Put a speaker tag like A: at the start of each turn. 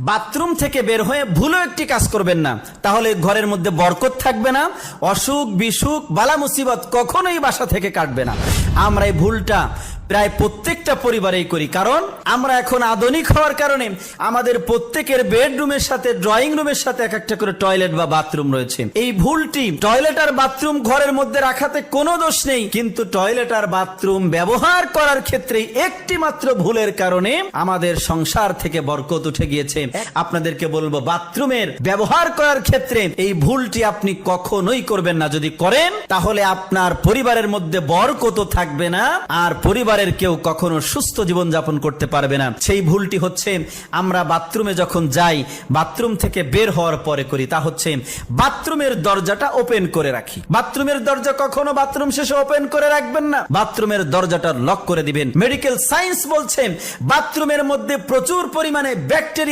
A: Bathroom থেকে বের হয়ে ভুলও একটি কাজ করবেন না, তাহলে ঘরের মধ্যে বরকত থাকবে না, অসুখ বিসুখ বালা মুসিবত কখনোই বাসা থেকে কাটবে না। আমরা এই ভুলটা প্রায় প্রত্যেকটা পরিবারেই করি, কারণ আমরা এখন আধুনিক হওয়ার কারণে আমাদের প্রত্যেকের বেডরুমের সাথে ড্রয়িং রুমের সাথে এক একটা করে টয়লেট বা বাথরুম রয়েছে। এই ভুলটি, টয়লেট আর বাথরুম ঘরের মধ্যে রাখাতে কোনো দোষ নেই, কিন্তু টয়লেট আর বাথরুম ব্যবহার করার ক্ষেত্রে একটি মাত্র ভুলের কারণে আমাদের সংসার থেকে বরকত উঠে গিয়েছে। আপনাদেরকে বলবো, বাথরুমের ব্যবহার করার ক্ষেত্রে এই ভুলটি আপনি কখনোই করবেন না। যদি করেন তাহলে আপনার পরিবারের মধ্যে বরকত থাকবে না, আর পরিবারের কেউ কখনো সুস্থ জীবন যাপন করতে পারবে না। সেই ভুলটি হচ্ছে, আমরা বাথরুমে যখন যাই, বাথরুম থেকে বের হওয়ার পরে করি, তা হচ্ছে বাথরুমের দরজাটা ওপেন করে রাখি। বাথরুমের দরজা কখনো বাথরুম শেষে ওপেন করে রাখবেন না, বাথরুমের দরজাটা লক করে দিবেন। মেডিকেল সায়েন্স বলছে বাথরুমের মধ্যে প্রচুর পরিমাণে ব্যাকটেরিয়া